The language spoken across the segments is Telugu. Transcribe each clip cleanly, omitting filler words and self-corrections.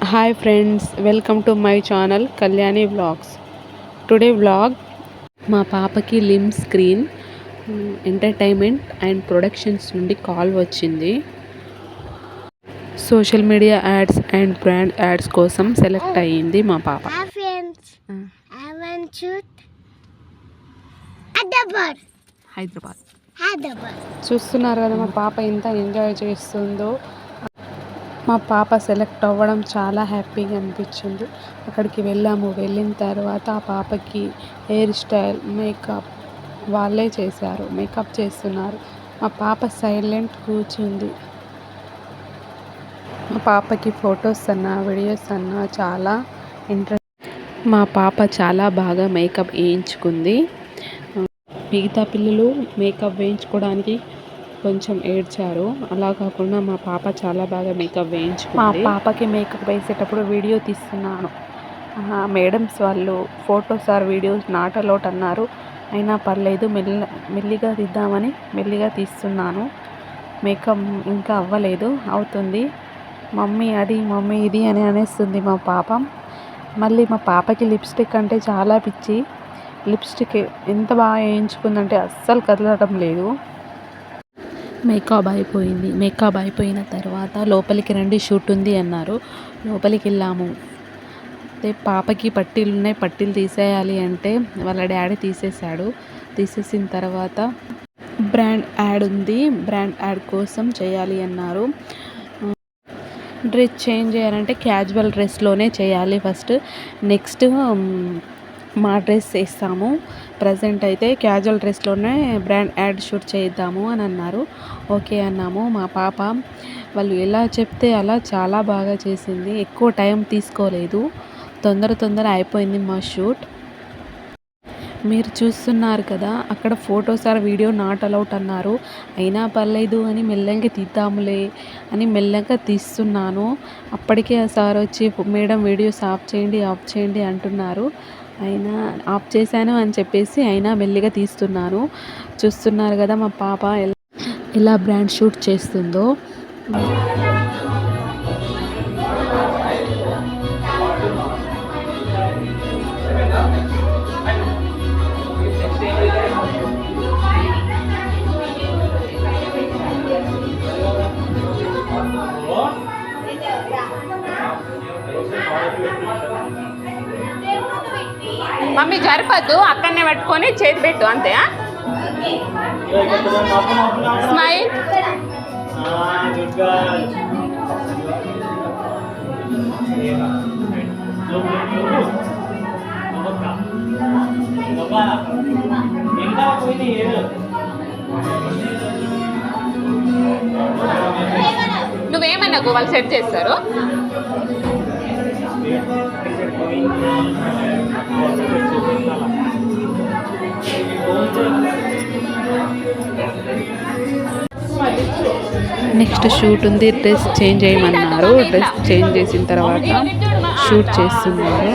Hi friends, welcome to my channel Kalyani vlogs. Today vlog మా పాపకి లిమ్ స్క్రీన్ ఎంటర్టైన్మెంట్ అండ్ ప్రొడక్షన్స్ నుండి కాల్ వచ్చింది. Social media ads and brand ads కోసం సెలెక్ట్ అయ్యింది మా పాప. హైదరాబాద్ చూస్తున్నారు కదా మా పాప ఎంత ఎంజాయ్ చేస్తుందో. మా పాప సెలెక్ట్ అవ్వడం చాలా హ్యాపీగా అనిపించింది. అక్కడికి వెళ్ళిన తర్వాత ఆ పాపకి హెయిర్ స్టైల్, మేకప్ వాళ్ళే చేశారు, మేకప్ చేస్తున్నారు. మా పాప సైలెంట్ కూర్చుంది. మా పాపకి ఫొటోస్ అన్నా వీడియోస్ అన్నా చాలా ఇంట్రెస్ట్. మా పాప చాలా బాగా మేకప్ వేయించుకుంది. మిగతా పిల్లలు మేకప్ వేయించుకోవడానికి కొంచెం ఏడ్చారు. అలా కాకుండా మా పాప చాలా బాగా మేకప్ వేయించుకుంది. మా పాపకి మేకప్ వేసేటప్పుడు వీడియో తీస్తున్నాను. మేడమ్స్ వాళ్ళు photos or videos not allowed అన్నారు. అయినా పర్లేదు, మెల్లిగా తీద్దామని మెల్లిగా తీస్తున్నాను. మేకప్ ఇంకా అవ్వలేదు, అవుతుంది. మమ్మీ అది, మమ్మీ ఇది అని అనేస్తుంది మా పాప. మళ్ళీ మా పాపకి లిప్స్టిక్ అంటే చాలా పిచ్చి. లిప్స్టిక్ ఎంత బాగా వేయించుకుందంటే అస్సలు కదలడం లేదు. మేకప్ అయిపోయిన తర్వాత లోపలికి రండి, షూట్ ఉంది అన్నారు. లోపలికి వెళ్ళాము. అయితే పాపకి పట్టీలు ఉన్నాయి, పట్టీలు తీసేయాలి అంటే వాళ్ళ డాడీ తీసేసాడు. తీసేసిన తర్వాత బ్రాండ్ యాడ్ ఉంది, బ్రాండ్ యాడ్ కోసం చేయాలి అన్నారు. డ్రెస్ చేంజ్ చేయాలంటే క్యాజువల్ డ్రెస్లోనే చేయాలి ఫస్ట్. నెక్స్ట్ మా డ్రెస్ వేస్తాము. ప్రజెంట్ అయితే క్యాజువల్ డ్రెస్లోనే బ్రాండ్ యాడ్ షూట్ చేద్దాము అని అన్నారు. ఓకే అన్నాము. మా పాప వాళ్ళు ఎలా చెప్తే అలా చాలా బాగా చేసింది. ఎక్కువ టైం తీసుకోలేదు, తొందర అయిపోయింది మా షూట్. మీరు చూస్తున్నారు కదా, అక్కడ photos or video not allowed అన్నారు. అయినా పర్లేదు అని మెల్లగా తీద్దాములే అని మెల్లగా తీస్తున్నాను. అప్పటికే ఆ సార్ వచ్చి మేడం వీడియోస్ ఆఫ్ చేయండి అంటున్నారు. అయినా ఆఫ్ చేశాను అని చెప్పేసి అయినా మెల్లిగా తీస్తున్నాను. చూస్తున్నారు కదా మా పాప ఎలా బ్రాండ్ షూట్ చేస్తుందో. మమ్మీ జరపద్దు, అక్కడనే పెట్టుకొని చేతి పెట్టు, అంతే. స్మైల్. నువ్వేమన్నా వాళ్ళు సెట్ చేస్తారు. నెక్స్ట్ షూట్ ఉంది, డ్రెస్ చేంజ్ చేయమన్నారు. డ్రెస్ చేంజ్ చేసిన తర్వాత షూట్ చేస్తున్నారు.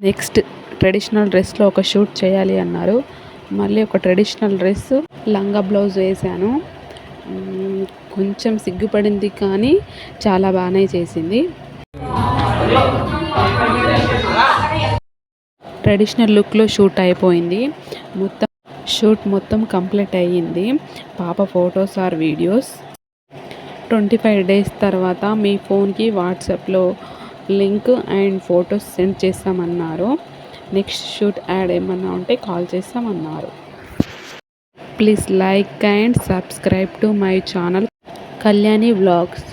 నెక్స్ట్ ట్రెడిషనల్ డ్రెస్లో ఒక షూట్ చేయాలి అన్నారు. మళ్ళీ ఒక ట్రెడిషనల్ డ్రెస్ లంగా బ్లౌజ్ వేశాను. కొంచెం సిగ్గుపడింది కానీ చాలా బాగానే చేసింది. ట్రెడిషనల్ లుక్లో షూట్ అయిపోయింది. షూట్ మొత్తం కంప్లీట్ అయ్యింది. పాప ఫొటోస్ ఆర్ వీడియోస్ 25 days తర్వాత మీ ఫోన్కి వాట్సాప్లో లింక్ అండ్ ఫొటోస్ సెండ్ చేస్తామన్నారు. నెక్స్ట్ షూట్ యాడ్ ఏమన్నా ఉంటే కాల్ చేస్తామన్నారు. Please like and subscribe to my channel Kalyani vlogs.